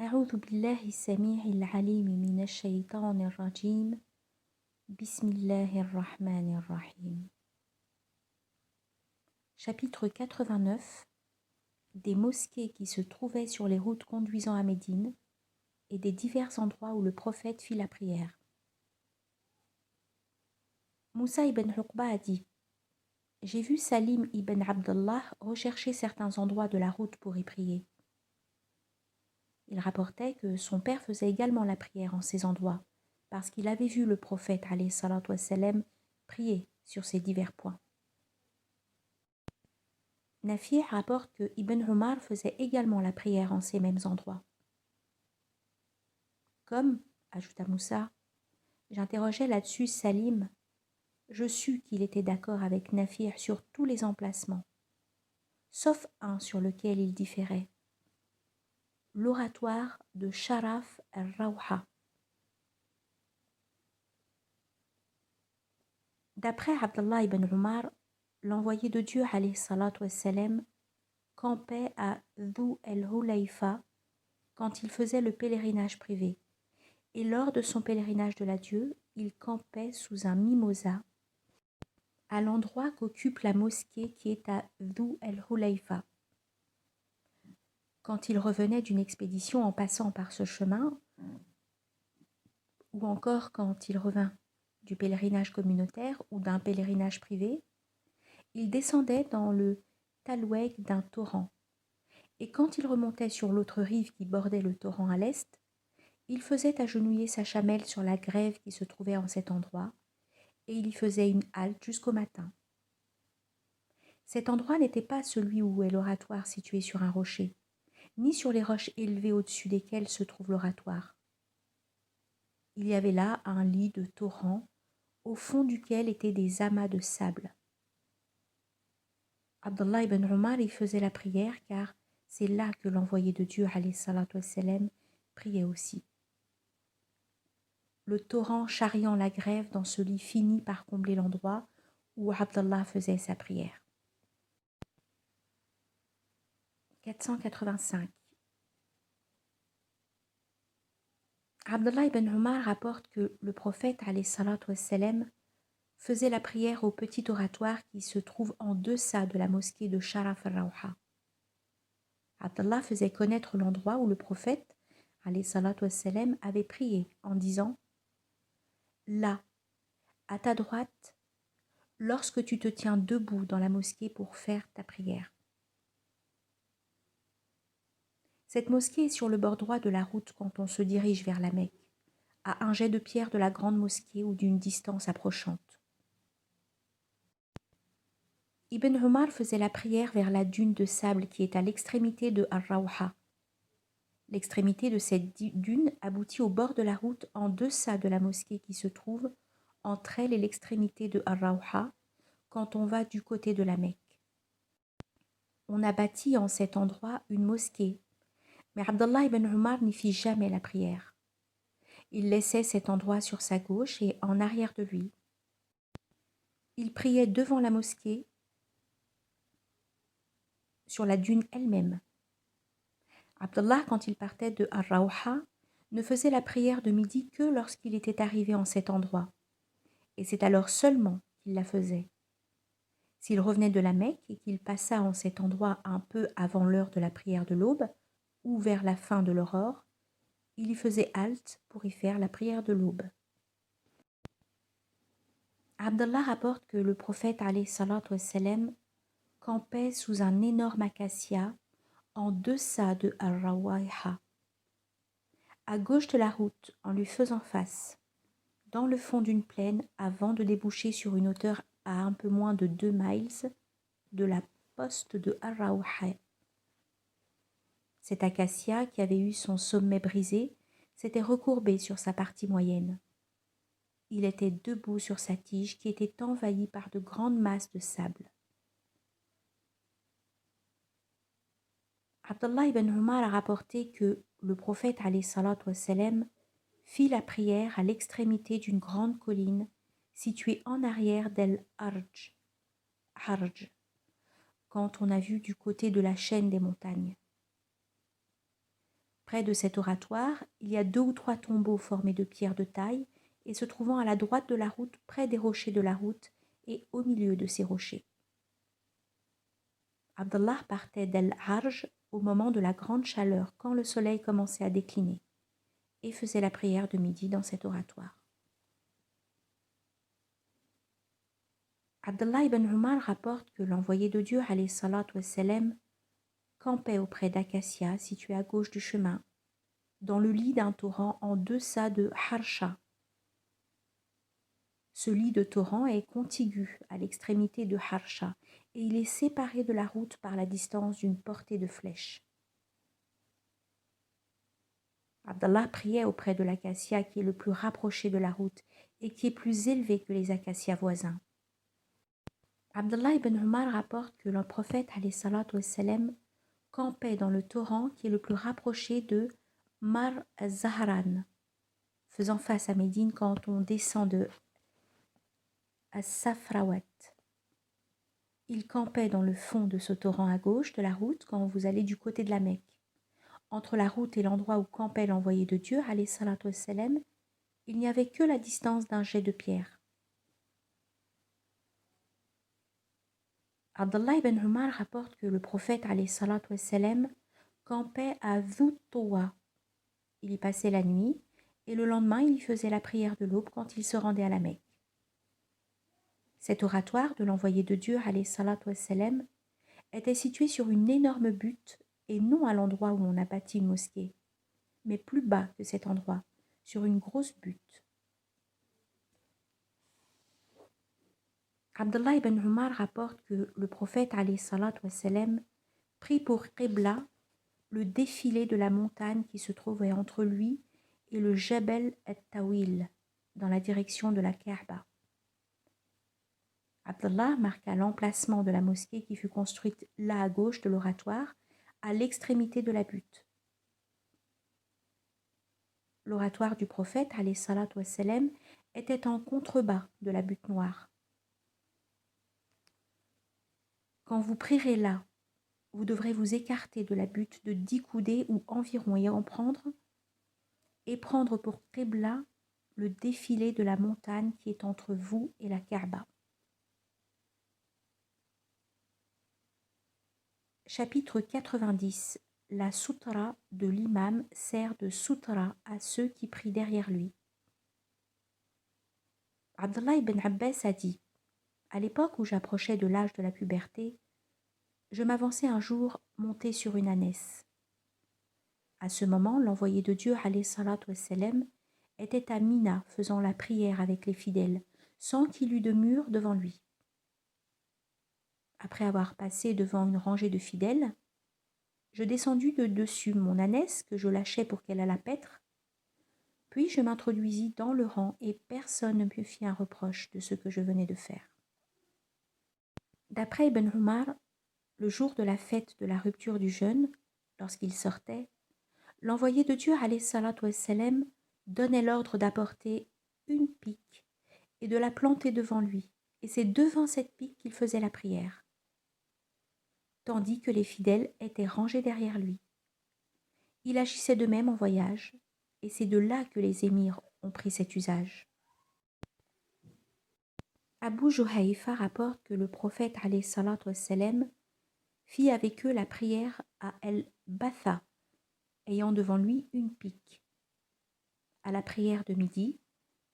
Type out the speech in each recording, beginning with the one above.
أعوذ بالله السميع العليم من الشيطان الرجيم بسم الله الرحمن الرحيم. Chapitre 89. Des mosquées qui se trouvaient sur les routes conduisant à Médine et des divers endroits où le prophète fit la prière. Moussa ibn Uqba a dit: J'ai vu Salim ibn Abdallah rechercher certains endroits de la route pour y prier. Il rapportait que son père faisait également la prière en ces endroits, parce qu'il avait vu le prophète alayhi salatu wassalam prier sur ces divers points. Nafi' rapporte que Ibn Umar faisait également la prière en ces mêmes endroits. Comme, ajouta Moussa, j'interrogeais là-dessus Salim, je sus qu'il était d'accord avec Nafi' sur tous les emplacements, sauf un sur lequel il différait, l'oratoire de Sharaf al-Rawha. D'après Abdallah ibn Umar, l'envoyé de Dieu alayhi salatu wassalam campait à Dhu el-Hulayfa quand il faisait le pèlerinage privé. Et lors de son pèlerinage de l'adieu, il campait sous un mimosa à l'endroit qu'occupe la mosquée qui est à Dhu el-Hulayfa. Quand il revenait d'une expédition en passant par ce chemin, ou encore quand il revint du pèlerinage communautaire ou d'un pèlerinage privé, il descendait dans le talweg d'un torrent. Et quand il remontait sur l'autre rive qui bordait le torrent à l'est, il faisait agenouiller sa chamelle sur la grève qui se trouvait en cet endroit, et il y faisait une halte jusqu'au matin. Cet endroit n'était pas celui où est l'oratoire situé sur un rocher, ni sur les roches élevées au-dessus desquelles se trouve l'oratoire. Il y avait là un lit de torrent, au fond duquel étaient des amas de sable. Abdallah ibn Umar y faisait la prière, car c'est là que l'envoyé de Dieu, alayhi salatu wassalam, priait aussi. Le torrent charriant la grève dans ce lit finit par combler l'endroit où Abdallah faisait sa prière. 485. Abdallah ibn Umar rapporte que le prophète alayhi salatu wassalam faisait la prière au petit oratoire qui se trouve en deçà de la mosquée de Sharaf al-Rawha. Abdallah faisait connaître l'endroit où le prophète alayhi salatu wassalam avait prié en disant: Là, à ta droite, lorsque tu te tiens debout dans la mosquée pour faire ta prière. Cette mosquée est sur le bord droit de la route quand on se dirige vers la Mecque, à un jet de pierre de la grande mosquée ou d'une distance approchante. Ibn Umar faisait la prière vers la dune de sable qui est à l'extrémité de Ar-Rawha. L'extrémité de cette dune aboutit au bord de la route en deçà de la mosquée qui se trouve entre elle et l'extrémité de Ar-Rawha quand on va du côté de la Mecque. On a bâti en cet endroit une mosquée, mais Abdallah ibn Umar n'y fit jamais la prière. Il laissait cet endroit sur sa gauche et en arrière de lui. Il priait devant la mosquée, sur la dune elle-même. Abdallah, quand il partait de Ar-Rawha, ne faisait la prière de midi que lorsqu'il était arrivé en cet endroit, et c'est alors seulement qu'il la faisait. S'il revenait de la Mecque et qu'il passa en cet endroit un peu avant l'heure de la prière de l'aube, ou vers la fin de l'aurore, il y faisait halte pour y faire la prière de l'aube. Abdallah rapporte que le prophète alayhi salatu wassalam campait sous un énorme acacia en deçà de Ar-Rawaiha, à gauche de la route en lui faisant face, dans le fond d'une plaine avant de déboucher sur une hauteur à un peu moins de 2 miles de la poste de Ar-Rawaiha. Cet acacia, qui avait eu son sommet brisé, s'était recourbé sur sa partie moyenne. Il était debout sur sa tige qui était envahie par de grandes masses de sable. Abdallah ibn Umar a rapporté que le prophète alayhi salatu wassalam fit la prière à l'extrémité d'une grande colline située en arrière d'El-Harj, quand on a vu du côté de la chaîne des montagnes. Près de cet oratoire, il y a 2 ou 3 tombeaux formés de pierres de taille et se trouvant à la droite de la route, près des rochers de la route et au milieu de ces rochers. Abdallah partait d'El-Harj au moment de la grande chaleur, quand le soleil commençait à décliner, et faisait la prière de midi dans cet oratoire. Abdallah ibn Umar rapporte que l'envoyé de Dieu, alayhi salatu wassalam, campait auprès d'acacias situés à gauche du chemin, dans le lit d'un torrent en deçà de Harsha. Ce lit de torrent est contigu à l'extrémité de Harsha et il est séparé de la route par la distance d'une portée de flèche. Abdallah priait auprès de l'acacia qui est le plus rapproché de la route et qui est plus élevé que les acacias voisins. Abdallah ibn Umar rapporte que le prophète alayhi salatu wassalam campait dans le torrent qui est le plus rapproché de Mar al-Zahran, faisant face à Médine quand on descend de As-Safrawat. Il campait dans le fond de ce torrent à gauche de la route quand vous allez du côté de la Mecque. Entre la route et l'endroit où campait l'envoyé de Dieu, alayhi salatu wassalam, il n'y avait que la distance d'un jet de pierre. Abdallah ibn Umar rapporte que le prophète alayhi salatu wassalam campait à Dhut Tawa. Il y passait la nuit et le lendemain il y faisait la prière de l'aube quand il se rendait à la Mecque. Cet oratoire de l'envoyé de Dieu alayhi salatu wassalam était situé sur une énorme butte et non à l'endroit où on a bâti une mosquée, mais plus bas que cet endroit, sur une grosse butte. Abdallah ibn Umar rapporte que le prophète alayhi salatu wassalam prit pour qibla le défilé de la montagne qui se trouvait entre lui et le Jabal at-Tawil, dans la direction de la Kaaba. Abdallah marqua l'emplacement de la mosquée qui fut construite là à gauche de l'oratoire, à l'extrémité de la butte. L'oratoire du prophète, alayhi salatu wassalam, était en contrebas de la butte noire. Quand vous prierez là, vous devrez vous écarter de la butte de 10 coudées ou environ et prendre pour qibla le défilé de la montagne qui est entre vous et la Kaaba. Chapitre 90. La soutra de l'imam sert de soutra à ceux qui prient derrière lui. Abdallah ibn Abbas a dit: à l'époque où j'approchais de l'âge de la puberté, je m'avançai un jour monté sur une ânesse. À ce moment, l'envoyé de Dieu, alayhi salatu wassalam, était à Mina faisant la prière avec les fidèles, sans qu'il eût de mur devant lui. Après avoir passé devant une rangée de fidèles, je descendis de dessus mon ânesse que je lâchai pour qu'elle allât paître, puis je m'introduisis dans le rang et personne ne me fit un reproche de ce que je venais de faire. D'après Ibn Umar, le jour de la fête de la rupture du jeûne, lorsqu'il sortait, l'envoyé de Dieu, alayhi salatu wassalam, donnait l'ordre d'apporter une pique et de la planter devant lui, et c'est devant cette pique qu'il faisait la prière, tandis que les fidèles étaient rangés derrière lui. Il agissait de même en voyage, et c'est de là que les émirs ont pris cet usage. Abu Juhayfa rapporte que le prophète alayhi salatu wassalam fit avec eux la prière à El-Batha, ayant devant lui une pique. À la prière de midi,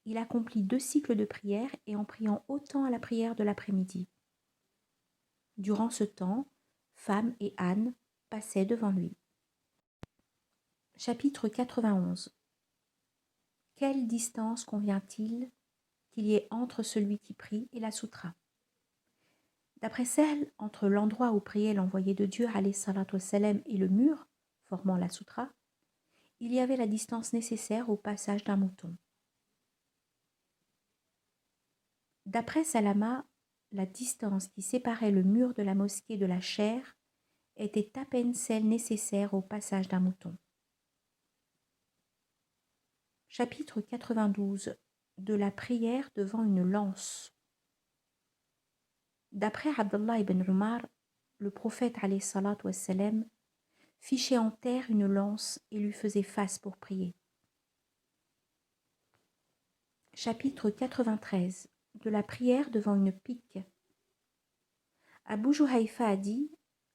il accomplit 2 cycles de prière et en priant autant à la prière de l'après-midi. Durant ce temps, femmes et ânes passaient devant lui. Chapitre 91. Quelle distance convient-il qu'il y ait entre celui qui prie et la soutra? D'après celle entre l'endroit où priait l'envoyé de Dieu alayhi salatu wassalam et le mur formant la soutra, il y avait la distance nécessaire au passage d'un mouton. D'après Salama, la distance qui séparait le mur de la mosquée de la chaire était à peine celle nécessaire au passage d'un mouton. Chapitre 92. De la prière devant une lance. D'après Abdallah ibn Umar, le prophète alayhi salatu wassalam fichait en terre une lance et lui faisait face pour prier. Chapitre 93. De la prière devant une pique. Abu Juhayfa a dit,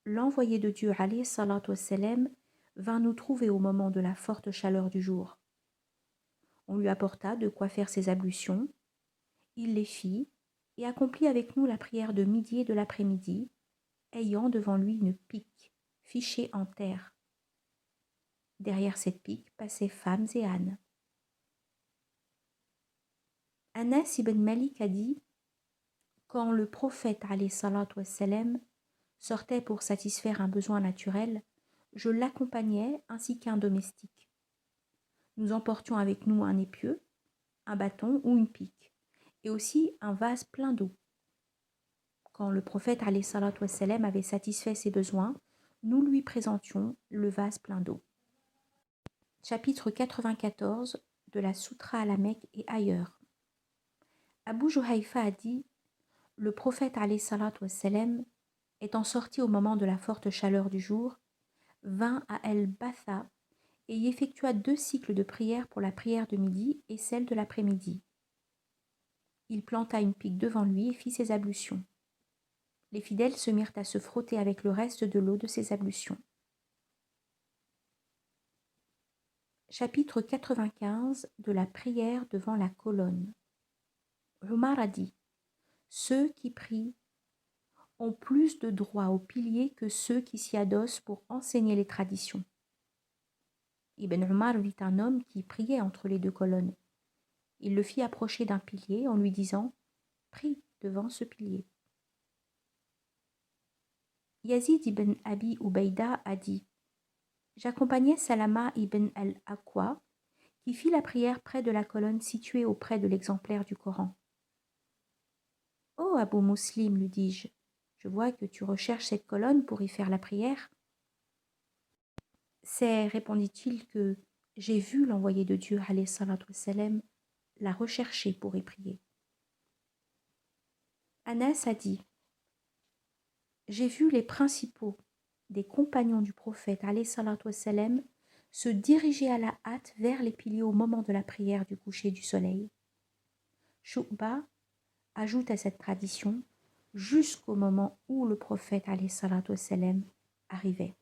l'envoyé de Dieu alayhi salatu wassalam vint nous trouver au moment de la forte chaleur du jour. On lui apporta de quoi faire ses ablutions, il les fit et accomplit avec nous la prière de midi et de l'après-midi, ayant devant lui une pique fichée en terre. Derrière cette pique passaient femmes et ânes. Anas ibn Malik a dit, quand le prophète alayhi salatu wassalam sortait pour satisfaire un besoin naturel, je l'accompagnais ainsi qu'un domestique. Nous emportions avec nous un épieu, un bâton ou une pique, et aussi un vase plein d'eau. Quand le prophète alayhi salatu wassalam avait satisfait ses besoins, nous lui présentions le vase plein d'eau. Chapitre 94 de la Soutra à la Mecque et ailleurs. Abu Juhayfa a dit, le prophète alayhi salatu wassalam, étant sorti au moment de la forte chaleur du jour, vint à El-Batha et y effectua 2 cycles de prière pour la prière de midi et celle de l'après-midi. Il planta une pique devant lui et fit ses ablutions. Les fidèles se mirent à se frotter avec le reste de l'eau de ses ablutions. Chapitre 95 de la prière devant la colonne. Umar a dit, ceux qui prient ont plus de droit au pilier que ceux qui s'y adossent pour enseigner les traditions. Ibn Umar vit un homme qui priait entre les 2 colonnes. Il le fit approcher d'un pilier en lui disant « Prie devant ce pilier ». Yazid ibn Abi Ubaïda a dit « J'accompagnais Salama ibn al-Aqwa qui fit la prière près de la colonne située auprès de l'exemplaire du Coran. « Oh Abu Muslim, lui dis-je, je vois que tu recherches cette colonne pour y faire la prière. » « C'est, répondit-il, que j'ai vu l'envoyé de Dieu, alayhi salatu wassalam, la rechercher pour y prier. » Anas a dit, j'ai vu les principaux des compagnons du prophète, alayhi salatu wassalam, se diriger à la hâte vers les piliers au moment de la prière du coucher du soleil. Shu'ba ajoute à cette tradition jusqu'au moment où le prophète, alayhi salatu wassalam, arrivait.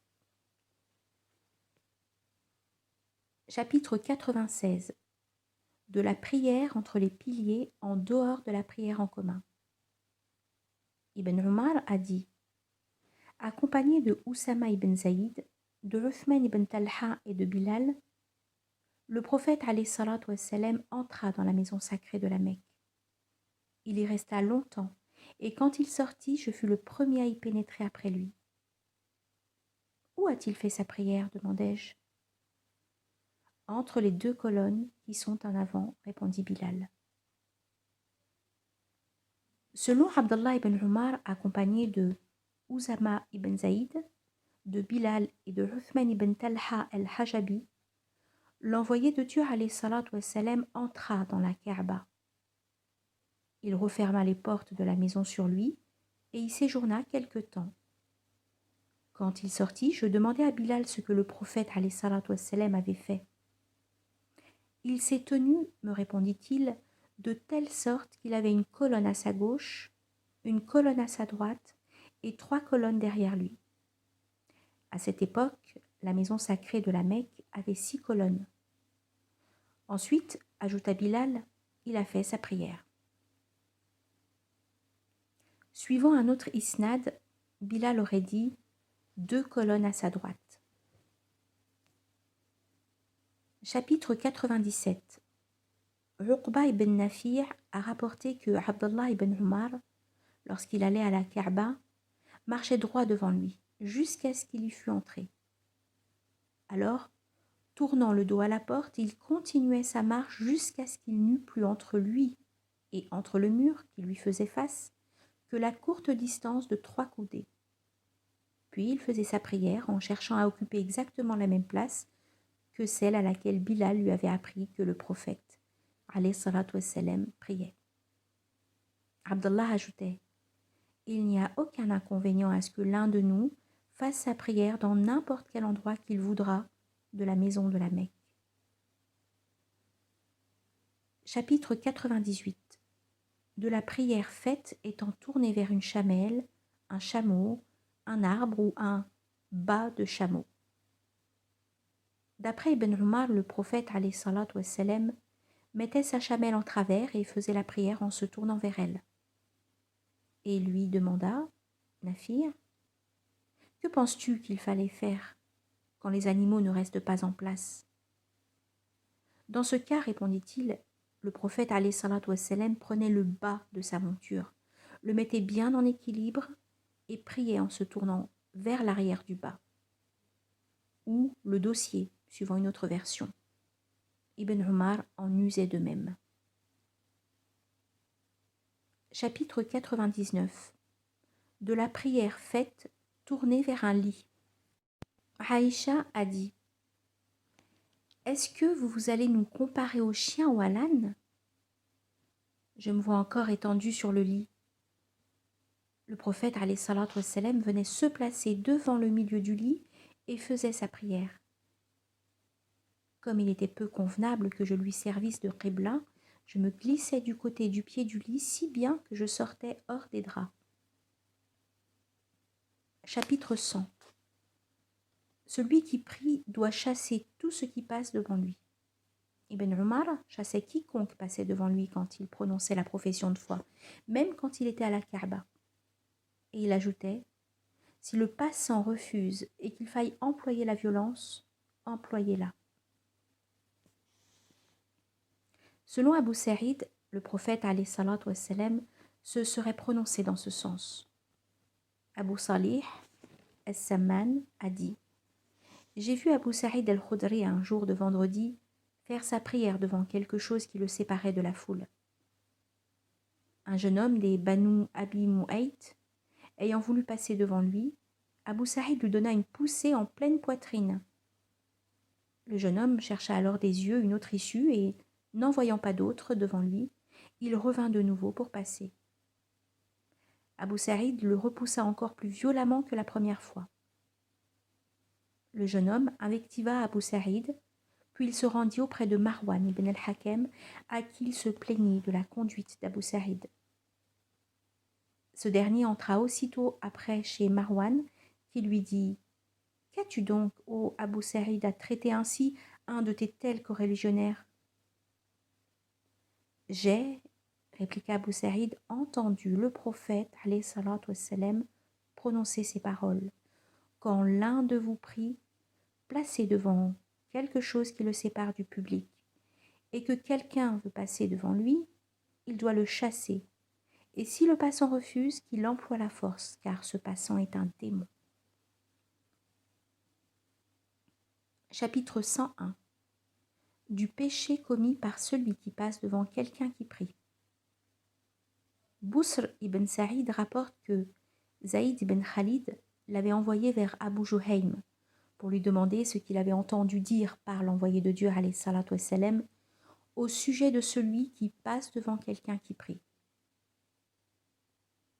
Chapitre 96 de la prière entre les piliers en dehors de la prière en commun. Ibn Umar a dit, accompagné de Oussama ibn Zaïd, de Uthman ibn Talha et de Bilal, le prophète alayhi salatu wassalam entra dans la maison sacrée de la Mecque. Il y resta longtemps, et quand il sortit, je fus le premier à y pénétrer après lui. Où a-t-il fait sa prière demandai-je. Entre les 2 colonnes qui sont en avant, répondit Bilal. Selon Abdallah ibn Umar, accompagné de Oussama ibn Zaïd, de Bilal et de Uthman ibn Talha al-Hajabi, l'envoyé de Dieu alayhi salatu wassalam entra dans la Kaaba. Il referma les portes de la maison sur lui et y séjourna quelque temps. Quand il sortit, je demandai à Bilal ce que le prophète alayhi salatu wassalam avait fait. Il s'est tenu, me répondit-il, de telle sorte qu'il avait une colonne à sa gauche, une colonne à sa droite et 3 colonnes derrière lui. À cette époque, la maison sacrée de la Mecque avait 6 colonnes. Ensuite, ajouta Bilal, il a fait sa prière. Suivant un autre isnad, Bilal aurait dit 2 colonnes à sa droite. Chapitre 97. Uqba ibn Nafi' a rapporté que Abdallah ibn Umar, lorsqu'il allait à la Kaaba, marchait droit devant lui, jusqu'à ce qu'il y fût entré. Alors, tournant le dos à la porte, il continuait sa marche jusqu'à ce qu'il n'eût plus entre lui et entre le mur qui lui faisait face que la courte distance de 3 coudées. Puis il faisait sa prière en cherchant à occuper exactement la même place que celle à laquelle Bilal lui avait appris que le prophète, alayhi salatu wassalam, priait. Abdallah ajoutait, il n'y a aucun inconvénient à ce que l'un de nous fasse sa prière dans n'importe quel endroit qu'il voudra de la maison de la Mecque. Chapitre 98. De la prière faite étant tournée vers une chamelle, un chameau, un arbre ou un bas de chameau. D'après Ibn Umar, le prophète alayhi salatu wassalam, mettait sa chamelle en travers et faisait la prière en se tournant vers elle. Et lui demanda, Nafir, que penses-tu qu'il fallait faire quand les animaux ne restent pas en place? Dans ce cas, répondit-il, le prophète alayhi salatu wassalam prenait le bas de sa monture, le mettait bien en équilibre et priait en se tournant vers l'arrière du bas, ou le dossier, suivant une autre version. Ibn Umar en usait de même. Chapitre 99. De la prière faite tournée vers un lit. Aïcha a dit: Est-ce que vous allez nous comparer aux chiens ou à l'âne? Je me vois encore étendu sur le lit. Le prophète alayhi salatu wassalam venait se placer devant le milieu du lit et faisait sa prière. Comme il était peu convenable que je lui servisse de qibla, je me glissais du côté du pied du lit si bien que je sortais hors des draps. Chapitre 100. Celui qui prie doit chasser tout ce qui passe devant lui. Ibn Umar chassait quiconque passait devant lui quand il prononçait la profession de foi, même quand il était à la Kaaba. Et il ajoutait: si le passant refuse et qu'il faille employer la violence, employez-la. Selon Abu Sa'id, le prophète alayhi salatu wassalam se serait prononcé dans ce sens. Abu Salih as-Samman a dit: j'ai vu Abu Sa'id al-Khudri un jour de vendredi faire sa prière devant quelque chose qui le séparait de la foule. Un jeune homme des Banu Abi Mu'ayt, ayant voulu passer devant lui, Abu Sa'id lui donna une poussée en pleine poitrine. Le jeune homme chercha alors des yeux une autre issue et, n'en voyant pas d'autre devant lui, il revint de nouveau pour passer. Abu Sa'id le repoussa encore plus violemment que la première fois. Le jeune homme invectiva Abu Sa'id, puis il se rendit auprès de Marwan ibn al-Hakam, à qui il se plaignit de la conduite d'Abu Sa'id. Ce dernier entra aussitôt après chez Marwan, qui lui dit: qu'as-tu donc, ô Abu Sa'id, à traiter ainsi un de tes tels coreligionnaires? J'ai, répliqua Abu Sa'id, entendu le prophète alayhi salatu wassalam prononcer ces paroles: quand l'un de vous prie, placez devant quelque chose qui le sépare du public, et que quelqu'un veut passer devant lui, il doit le chasser, et si le passant refuse, qu'il emploie la force, car ce passant est un démon. Chapitre 101. Du péché commis par celui qui passe devant quelqu'un qui prie. Busr ibn Sa'id rapporte que Zaïd ibn Khalid l'avait envoyé vers Abu Juhaym pour lui demander ce qu'il avait entendu dire par l'envoyé de Dieu alayhi salatu wassalam au sujet de celui qui passe devant quelqu'un qui prie.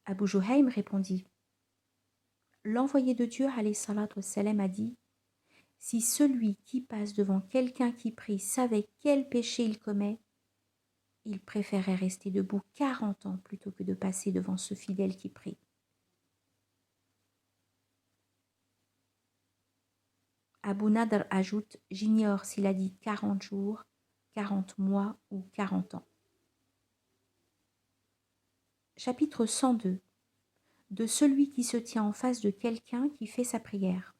Abu Juhaym répondit: l'envoyé de Dieu alayhi salatu wassalam a dit: si celui qui passe devant quelqu'un qui prie savait quel péché il commet, il préférait rester debout 40 ans plutôt que de passer devant ce fidèle qui prie. Abu Nadr ajoute: j'ignore s'il a dit 40 jours, 40 mois ou 40 ans. Chapitre 102. De celui qui se tient en face de quelqu'un qui fait sa prière.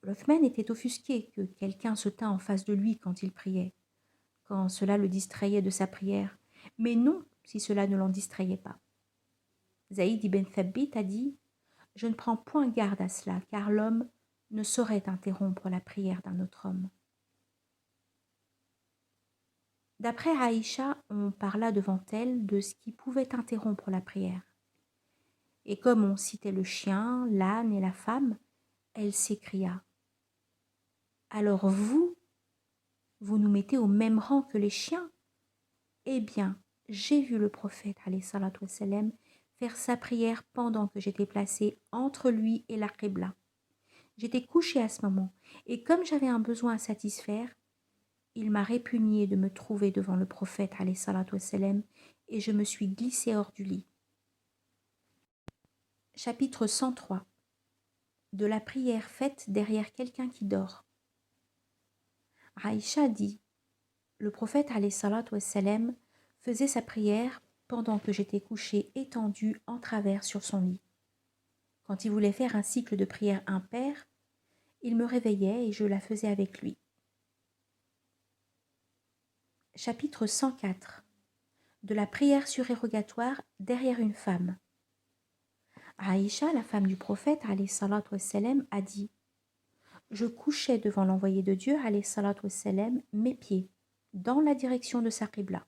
Uthman était offusqué que quelqu'un se tînt en face de lui quand il priait, quand cela le distrayait de sa prière, mais non si cela ne l'en distrayait pas. Zaïd ibn Thabit a dit: je ne prends point garde à cela, car l'homme ne saurait interrompre la prière d'un autre homme. D'après Aïcha, on parla devant elle de ce qui pouvait interrompre la prière. Et comme on citait le chien, l'âne et la femme, elle s'écria: alors vous nous mettez au même rang que les chiens? Eh bien, j'ai vu le prophète alayhi salatu wassalam faire sa prière pendant que j'étais placée entre lui et la Qibla. J'étais couchée à ce moment, et comme j'avais un besoin à satisfaire, il m'a répugné de me trouver devant le prophète alayhi salatu wassalam, et je me suis glissée hors du lit. Chapitre 103. De la prière faite derrière quelqu'un qui dort. Aïcha dit, le prophète alayhi salatu wassalam faisait sa prière pendant que j'étais couchée étendue en travers sur son lit. Quand il voulait faire un cycle de prière impair, il me réveillait et je la faisais avec lui. Chapitre 104. De la prière surérogatoire derrière une femme. Aïcha, la femme du prophète, alayhi salatu wassalam, a dit « Je couchais devant l'envoyé de Dieu, alayhi salatu wassalam, mes pieds, dans la direction de sa qibla.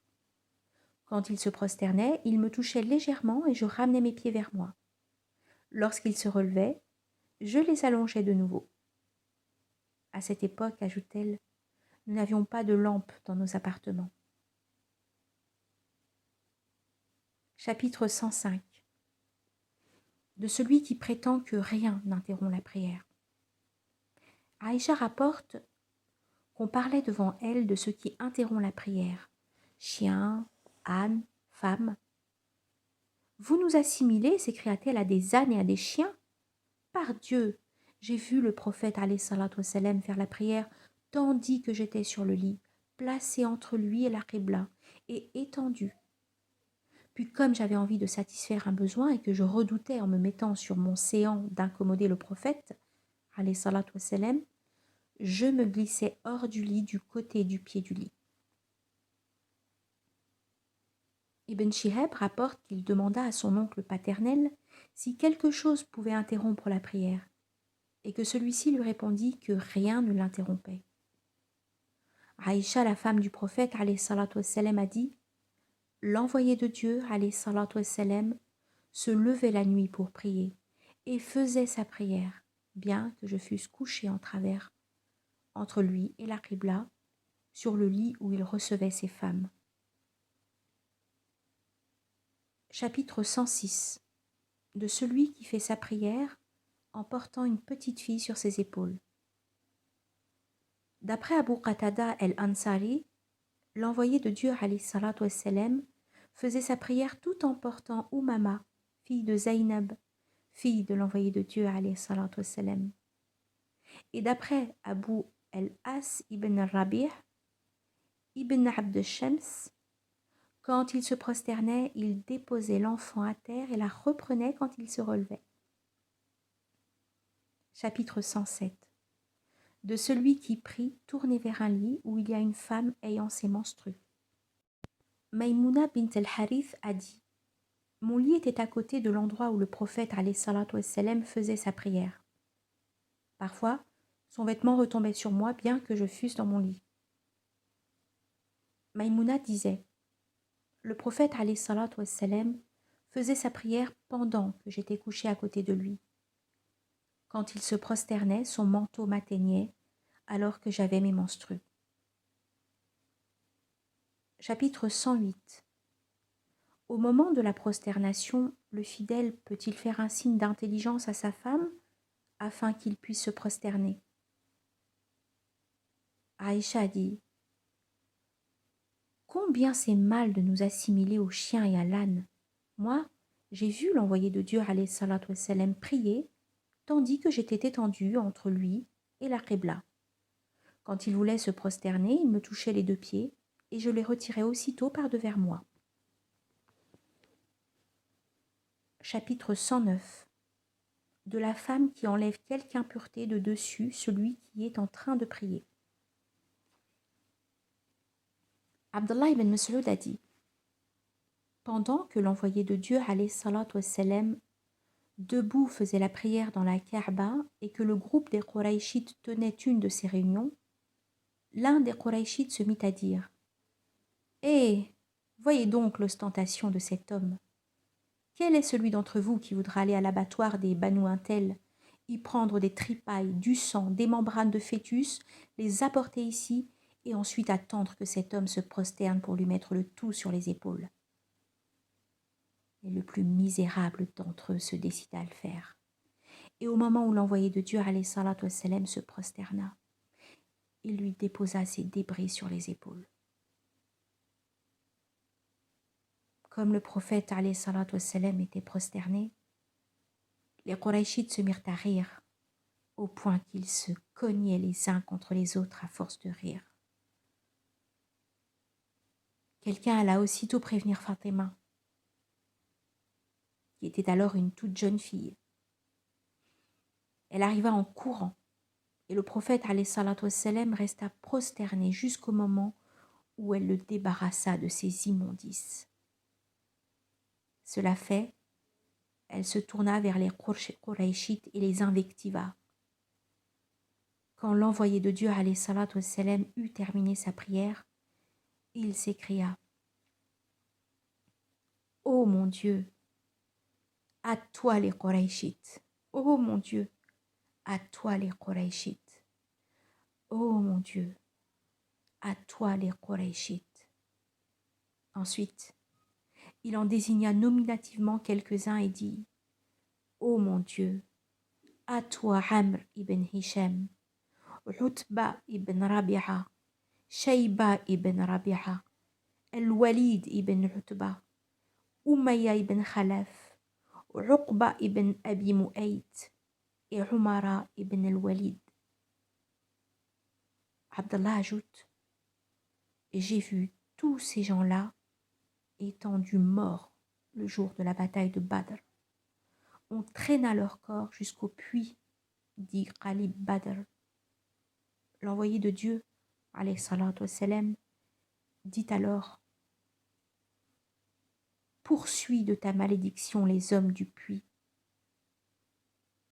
Quand il se prosternait, il me touchait légèrement et je ramenais mes pieds vers moi. Lorsqu'il se relevait, je les allongeais de nouveau. À cette époque, ajoute-t-elle, nous n'avions pas de lampe dans nos appartements. » Chapitre 105. De celui qui prétend que rien n'interrompt la prière. Aïcha rapporte qu'on parlait devant elle de ce qui interrompt la prière. Chien, âne, femme. Vous nous assimilez, s'écria-t-elle, à des ânes et à des chiens? Par Dieu, j'ai vu le prophète alayhi salatu wassalam faire la prière tandis que j'étais sur le lit, placé entre lui et la qibla, et étendu. Puis comme j'avais envie de satisfaire un besoin et que je redoutais en me mettant sur mon séant d'incommoder le prophète, alayhi salatu wassalam, je me glissais hors du lit du côté du pied du lit. Ibn Shihab rapporte qu'il demanda à son oncle paternel si quelque chose pouvait interrompre la prière, et que celui-ci lui répondit que rien ne l'interrompait. Aïcha, la femme du prophète, alayhi salatu wassalam, a dit « L'envoyé de Dieu, alayhi salatu wassalam, se levait la nuit pour prier et faisait sa prière, bien que je fusse couchée en travers, entre lui et la qibla, sur le lit où il recevait ses femmes. » Chapitre 106. De celui qui fait sa prière en portant une petite fille sur ses épaules. D'après Abu Qatada el-Ansari, l'envoyé de Dieu alayhi salatu wassalam faisait sa prière tout en portant Umama, fille de Zaynab, fille de l'envoyé de Dieu alayhi salatu wassalam. Et d'après Abu el-As ibn al-Rabi', ibn Abd Shams, quand il se prosternait, il déposait l'enfant à terre et la reprenait quand il se relevait. Chapitre 107. De celui qui prie tourné vers un lit où il y a une femme ayant ses menstrues. Maïmouna bint al-Harith a dit « Mon lit était à côté de l'endroit où le prophète alayhi salatu wassalam faisait sa prière. Parfois, son vêtement retombait sur moi bien que je fusse dans mon lit. » Maïmouna disait « Le prophète alayhi salatu wassalam faisait sa prière pendant que j'étais couchée à côté de lui. Quand il se prosternait, son manteau m'atteignait alors que j'avais mes menstrues. » Chapitre 108. Au moment de la prosternation, le fidèle peut-il faire un signe d'intelligence à sa femme afin qu'il puisse se prosterner? Aïcha dit « Combien c'est mal de nous assimiler aux chiens et à l'âne. Moi, j'ai vu l'envoyé de Dieu alayhi salatu wassalam prier tandis que j'étais étendue entre lui et la qibla. Quand il voulait se prosterner, il me touchait les deux pieds et je les retirais aussitôt par-devers moi. » Chapitre 109. De la femme qui enlève quelque impureté de dessus celui qui est en train de prier. Abdullah ibn Mas'ud a dit « Pendant que l'envoyé de Dieu alayhi salatu wassalam debout faisait la prière dans la Kaaba et que le groupe des Qurayshites tenait une de ces réunions, l'un des Qurayshites se mit à dire « Eh, voyez donc l'ostentation de cet homme. Quel est celui d'entre vous qui voudra aller à l'abattoir des Banu Intel, y prendre des tripailles, du sang, des membranes de fœtus, les apporter ici et ensuite attendre que cet homme se prosterne pour lui mettre le tout sur les épaules? » Et le plus misérable d'entre eux se décida à le faire. Et au moment où l'envoyé de Dieu, alayhi salatu wassalam, se prosterna, il lui déposa ses débris sur les épaules. Comme le prophète, alayhi salatu wassalam, était prosterné, les Qurayshites se mirent à rire, au point qu'ils se cognaient les uns contre les autres à force de rire. Quelqu'un alla aussitôt prévenir Fatima, qui était alors une toute jeune fille. Elle arriva en courant, et le prophète, alayhi salatu wassalam, resta prosterné jusqu'au moment où elle le débarrassa de ses immondices. Cela fait, elle se tourna vers les Qurayshites et les invectiva. Quand l'envoyé de Dieu, alayhi salatu wassalam, eut terminé sa prière, il s'écria: « Ô mon Dieu, à toi les Qurayshites! Ô mon Dieu, à toi les Qurayshites! Ô mon Dieu, à toi les Qurayshites! » Ensuite, il en désigna nominativement quelques-uns et dit: « Ô mon Dieu, à toi Amr ibn Hisham, Utba ibn Rabi'a, Shayba ibn Rabi'a, Al-Walid ibn Utba, Umayya ibn Khalaf, Uqba ibn Abi Mu'ayt et Umara ibn al-Walid. » Abdallah ajoute: « J'ai vu tous ces gens-là étendus morts le jour de la bataille de Badr. On traîna leur corps jusqu'au puits, dit Khalib Badr. » L'envoyé de Dieu, alayhi salatu wassalam, dit alors: « Poursuis de ta malédiction les hommes du puits